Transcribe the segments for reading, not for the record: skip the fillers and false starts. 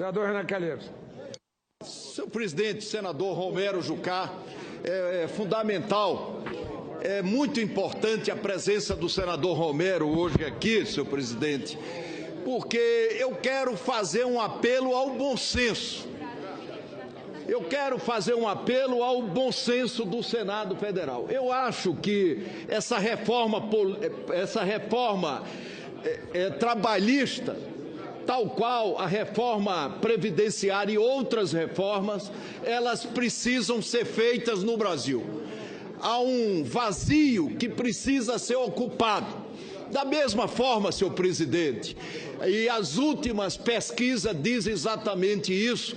Senador Renan Calheiros. Senhor presidente, senador Romero Jucá, é fundamental, é muito importante a presença do senador Romero hoje aqui, senhor presidente, porque eu quero fazer um apelo ao bom senso. Eu quero fazer um apelo ao bom senso do Senado Federal. Eu acho que essa reforma trabalhista, tal qual a reforma previdenciária e outras reformas, elas precisam ser feitas no Brasil. Há um vazio que precisa ser ocupado. Da mesma forma, senhor presidente, e as últimas pesquisas dizem exatamente isso,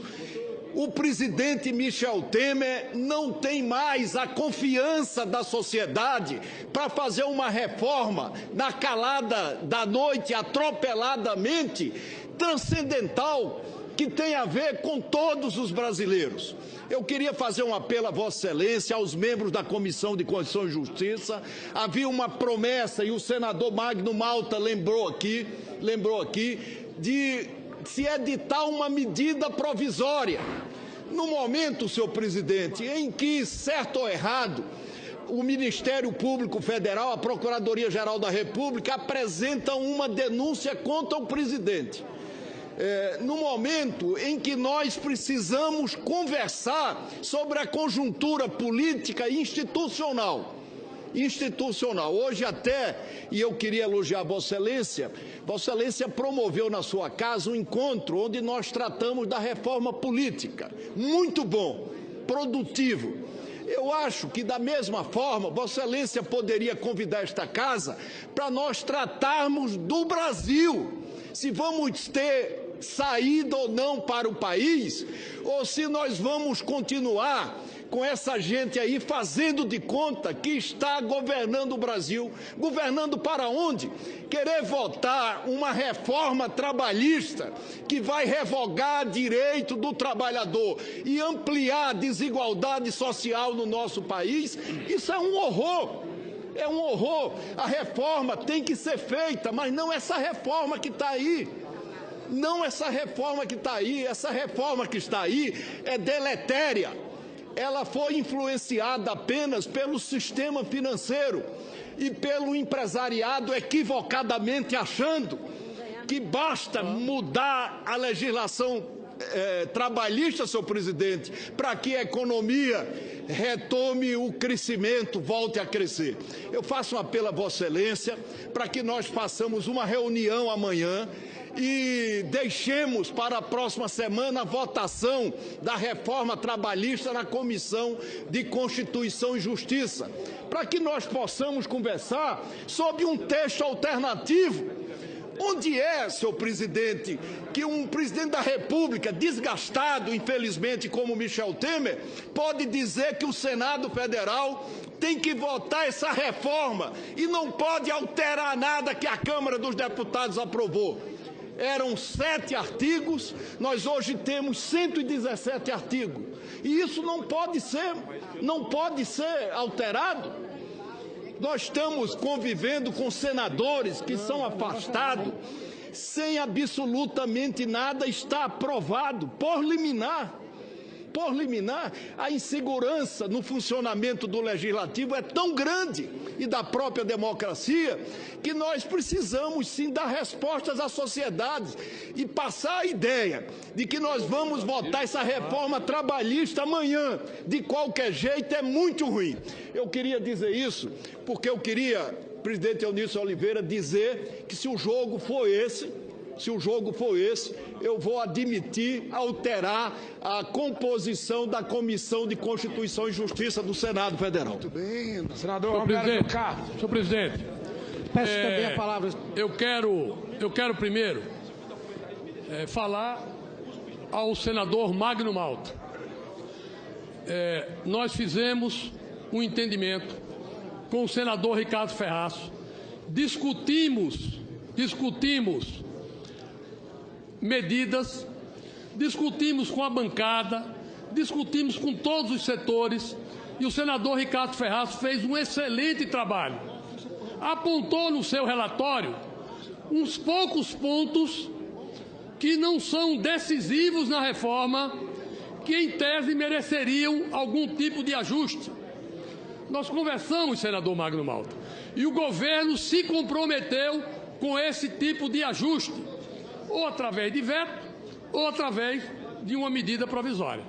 o presidente Michel Temer não tem mais a confiança da sociedade para fazer uma reforma na calada da noite, atropeladamente, transcendental, que tem a ver com todos os brasileiros. Eu queria fazer um apelo a Vossa Excelência, aos membros da Comissão de Constituição e Justiça. Havia uma promessa, e o senador Magno Malta lembrou aqui, de se editar uma medida provisória. No momento, senhor presidente, em que, certo ou errado, o Ministério Público Federal, a Procuradoria-Geral da República, apresenta uma denúncia contra o presidente. No momento em que nós precisamos conversar sobre a conjuntura política e institucional. Hoje até, e eu queria elogiar Vossa Excelência promoveu na sua casa um encontro onde nós tratamos da reforma política. Muito bom, produtivo. Eu acho que, da mesma forma, Vossa Excelência poderia convidar esta casa para nós tratarmos do Brasil. Se vamos ter saída ou não para o país, ou se nós vamos continuar com essa gente aí fazendo de conta que está governando o Brasil. Governando para onde? Querer votar uma reforma trabalhista que vai revogar direito do trabalhador e ampliar a desigualdade social no nosso país, isso é um horror. É um horror. A reforma tem que ser feita, mas não essa reforma que está aí. Não essa reforma que está aí. Essa reforma que está aí é deletéria. Ela foi influenciada apenas pelo sistema financeiro e pelo empresariado equivocadamente achando que basta mudar a legislação trabalhista, senhor presidente, para que a economia retome o crescimento, volte a crescer. Eu faço um apelo a Vossa Excelência para que nós façamos uma reunião amanhã e deixemos para a próxima semana a votação da reforma trabalhista na Comissão de Constituição e Justiça, para que nós possamos conversar sobre um texto alternativo. Onde é, senhor presidente, que um presidente da República, desgastado, infelizmente, como Michel Temer, pode dizer que o Senado Federal tem que votar essa reforma e não pode alterar nada que a Câmara dos Deputados aprovou? Eram 7 artigos, nós hoje temos 117 artigos. E isso não pode ser alterado. Nós estamos convivendo com senadores que são afastados, sem absolutamente nada estar aprovado, por liminar. A insegurança no funcionamento do Legislativo é tão grande e da própria democracia que nós precisamos sim dar respostas à sociedade e passar a ideia de que nós vamos votar essa reforma trabalhista amanhã, de qualquer jeito, é muito ruim. Eu queria dizer isso porque eu queria, presidente Eunício Oliveira, dizer que se o jogo for esse, eu vou admitir alterar a composição da Comissão de Constituição e Justiça do Senado Federal. Muito bem, senador Romero Jucá. Senhor presidente, peço também a palavra. Eu quero primeiro falar ao senador Magno Malta. Nós fizemos um entendimento com o senador Ricardo Ferraz, discutimos medidas, discutimos com a bancada, discutimos com todos os setores e o senador Ricardo Ferraz fez um excelente trabalho. Apontou no seu relatório uns poucos pontos que não são decisivos na reforma, que em tese mereceriam algum tipo de ajuste. Nós conversamos, senador Magno Malta, e o governo se comprometeu com esse tipo de ajuste, ou através de veto, ou através de uma medida provisória.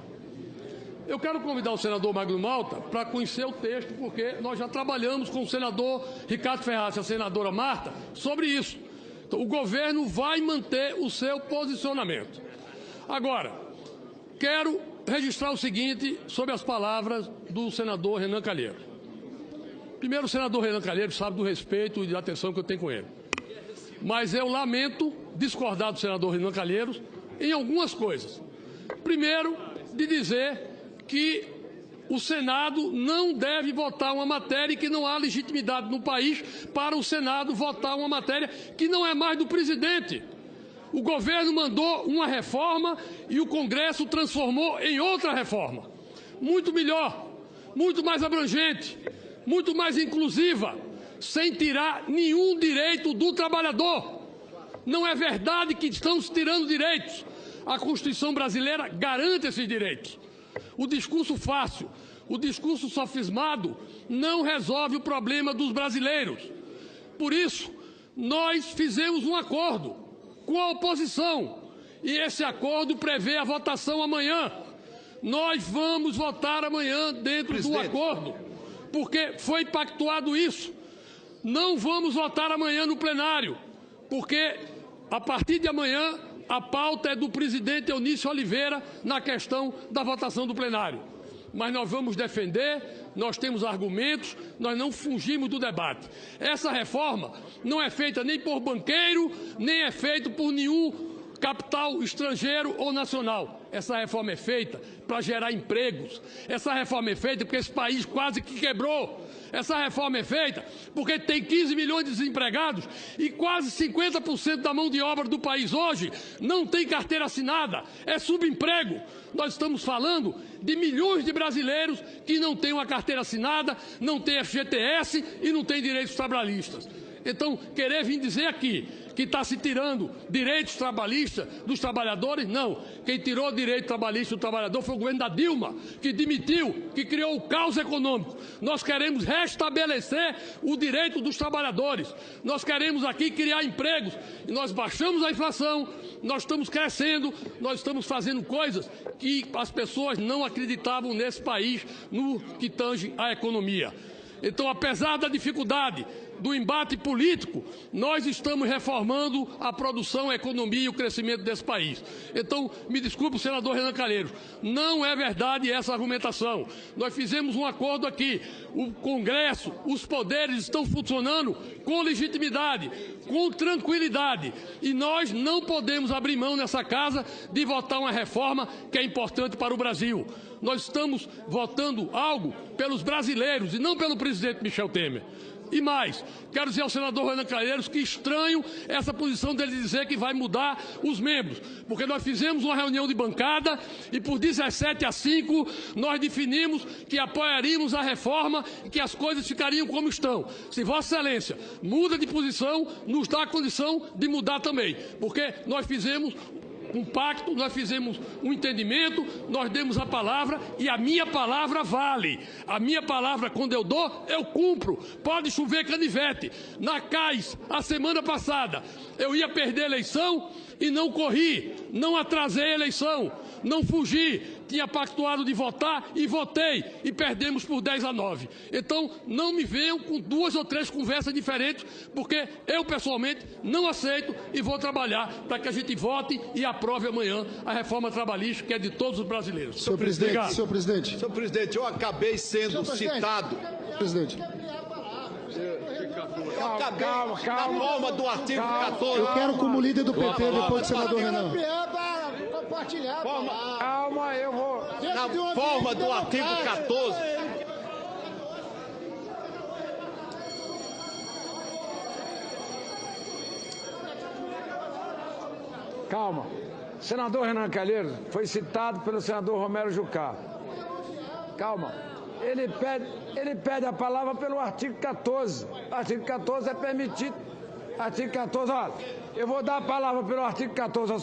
Eu quero convidar o senador Magno Malta para conhecer o texto, porque nós já trabalhamos com o senador Ricardo Ferraz e a senadora Marta sobre isso. Então, o governo vai manter o seu posicionamento. Agora, quero registrar o seguinte sobre as palavras do senador Renan Calheiros. Primeiro, o senador Renan Calheiros sabe do respeito e da atenção que eu tenho com ele. Mas eu lamento discordar do senador Renan Calheiros em algumas coisas. Primeiro, de dizer que o Senado não deve votar uma matéria que não há legitimidade no país para o Senado votar uma matéria que não é mais do presidente. O governo mandou uma reforma e o Congresso transformou em outra reforma. Muito melhor, muito mais abrangente, muito mais inclusiva, sem tirar nenhum direito do trabalhador. Não é verdade que estamos tirando direitos. A Constituição brasileira garante esses direitos. O discurso fácil, o discurso sofismado não resolve o problema dos brasileiros. Por isso, nós fizemos um acordo com a oposição e esse acordo prevê a votação amanhã. Nós vamos votar amanhã dentro do acordo, porque foi pactuado isso. Não vamos votar amanhã no plenário, porque a partir de amanhã a pauta é do presidente Eunício Oliveira na questão da votação do plenário. Mas nós vamos defender, nós temos argumentos, nós não fugimos do debate. Essa reforma não é feita nem por banqueiro, nem é feita por nenhum capital estrangeiro ou nacional. Essa reforma é feita para gerar empregos. Essa reforma é feita porque esse país quase que quebrou. Essa reforma é feita porque tem 15 milhões de desempregados e quase 50% da mão de obra do país hoje não tem carteira assinada, é subemprego. Nós estamos falando de milhões de brasileiros que não têm uma carteira assinada, não têm FGTS e não têm direitos trabalhistas. Então, querer vir dizer aqui que está se tirando direitos trabalhistas dos trabalhadores, não. Quem tirou o direito trabalhista do trabalhador foi o governo da Dilma, que demitiu, que criou o caos econômico. Nós queremos restabelecer o direito dos trabalhadores. Nós queremos aqui criar empregos. E nós baixamos a inflação, nós estamos crescendo, nós estamos fazendo coisas que as pessoas não acreditavam nesse país no que tange à economia. Então, apesar da dificuldade do embate político, nós estamos reformando a produção, a economia e o crescimento desse país. Então, me desculpe, senador Renan Calheiros, não é verdade essa argumentação. Nós fizemos um acordo aqui, o Congresso, os poderes estão funcionando com legitimidade, com tranquilidade, e nós não podemos abrir mão nessa casa de votar uma reforma que é importante para o Brasil. Nós estamos votando algo pelos brasileiros e não pelo presidente Michel Temer. E mais, quero dizer ao senador Renan Calheiros que estranho essa posição dele dizer que vai mudar os membros, porque nós fizemos uma reunião de bancada e por 17-5 nós definimos que apoiaríamos a reforma e que as coisas ficariam como estão. Se Vossa Excelência muda de posição, nos dá a condição de mudar também, porque nós fizemos um pacto, nós fizemos um entendimento, nós demos a palavra e a minha palavra vale. A minha palavra, quando eu dou, eu cumpro. Pode chover canivete. Na CAIS, a semana passada, eu ia perder a eleição e não corri, não atrasei a eleição, não fugi. Tinha pactuado de votar e votei e perdemos por 10-9. Então, não me venham com 2 ou 3 conversas diferentes, porque eu, pessoalmente, não aceito e vou trabalhar para que a gente vote e aprove amanhã a reforma trabalhista, que é de todos os brasileiros. Senhor presidente, Senhor presidente, eu acabei sendo citado. Presidente. Eu acabei na norma do artigo 14. Eu quero, como líder do PT, depois do senador Renan. Calma, eu vou. Na forma do artigo 14. Calma. Senador Renan Calheiros foi citado pelo senador Romero Jucá. Calma. Ele pede a palavra pelo artigo 14. O artigo 14 é permitido. Artigo 14, olha. Eu vou dar a palavra pelo artigo 14 ao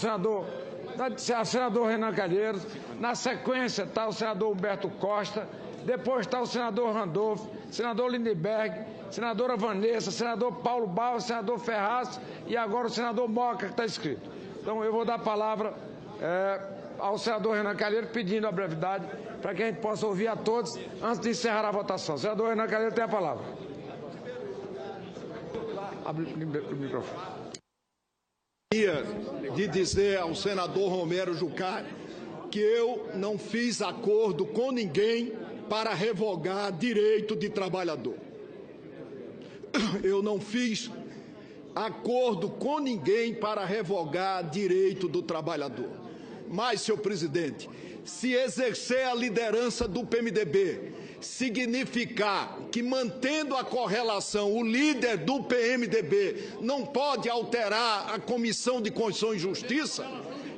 senador Renan Calheiros. Na sequência está o senador Humberto Costa. Depois está o senador Randolfo, senador Lindbergh, senadora Vanessa, senador Paulo Barros, senador Ferraz e agora o senador Moca, que está escrito. Então, eu vou dar a palavra ao senador Renan Calheiros, pedindo a brevidade, para que a gente possa ouvir a todos antes de encerrar a votação. Senador Renan Calheiros tem a palavra. Abre o microfone. De dizer ao senador Romero Jucá que eu não fiz acordo com ninguém para revogar direito de trabalhador. Eu não fiz acordo com ninguém para revogar direito do trabalhador. Mas, senhor presidente, se exercer a liderança do PMDB significar que, mantendo a correlação, o líder do PMDB não pode alterar a Comissão de Constituição e Justiça,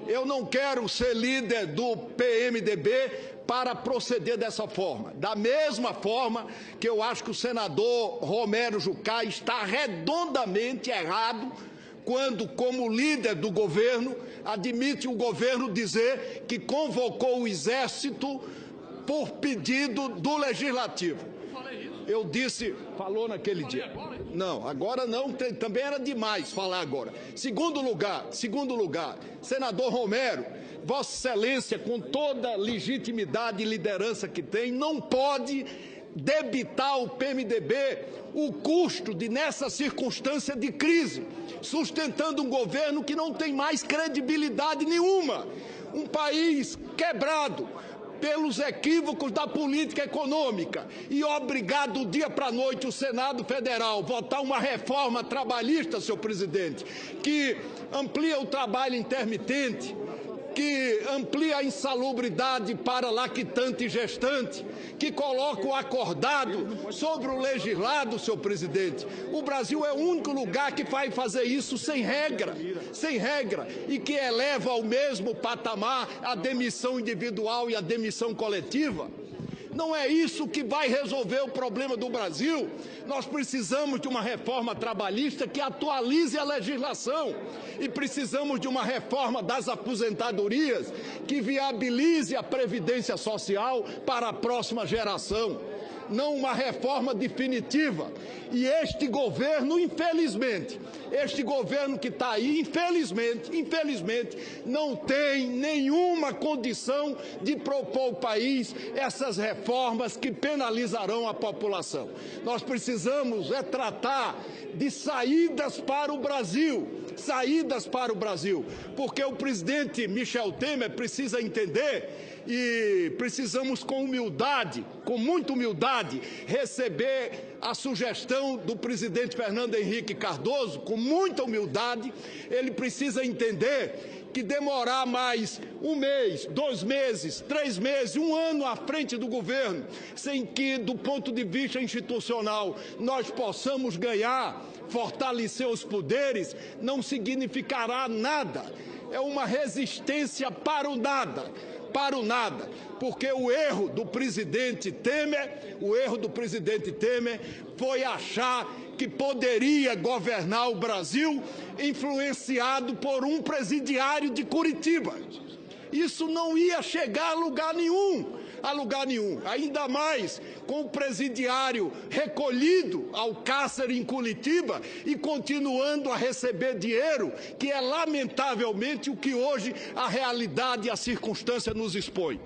eu não quero ser líder do PMDB para proceder dessa forma. Da mesma forma que eu acho que o senador Romero Jucá está redondamente errado quando, como líder do governo, admite o governo dizer que convocou o Exército por pedido do Legislativo. Eu disse, falou naquele dia. Não, agora não, também era demais falar agora. Segundo lugar, senador Romero, Vossa Excelência, com toda legitimidade e liderança que tem, não pode debitar ao PMDB o custo de, nessa circunstância de crise, sustentando um governo que não tem mais credibilidade nenhuma. Um país quebrado pelos equívocos da política econômica e obrigado do dia para a noite o Senado Federal votar uma reforma trabalhista, senhor presidente, que amplia o trabalho intermitente, que amplia a insalubridade para lactante e gestante, que coloca o acordado sobre o legislado, senhor presidente. O Brasil é o único lugar que vai fazer isso sem regra, e que eleva ao mesmo patamar a demissão individual e a demissão coletiva. Não é isso que vai resolver o problema do Brasil. Nós precisamos de uma reforma trabalhista que atualize a legislação e precisamos de uma reforma das aposentadorias que viabilize a previdência social para a próxima geração. Não uma reforma definitiva. E este governo, infelizmente, este governo que está aí, infelizmente, não tem nenhuma condição de propor ao país essas reformas que penalizarão a população. Nós precisamos tratar de saídas para o Brasil, porque o presidente Michel Temer precisa entender e precisamos com muita humildade, receber a sugestão do presidente Fernando Henrique Cardoso, com muita humildade. Ele precisa entender que demorar mais 1 mês, 2 meses, 3 meses, 1 ano à frente do governo, sem que, do ponto de vista institucional, nós possamos ganhar, fortalecer os poderes, não significará nada. É uma resistência para o nada, porque o erro do presidente Temer foi achar que poderia governar o Brasil influenciado por um presidiário de Curitiba. Isso não ia chegar a lugar nenhum, ainda mais com o presidiário recolhido ao cárcere em Curitiba e continuando a receber dinheiro, que é lamentavelmente o que hoje a realidade e a circunstância nos expõe.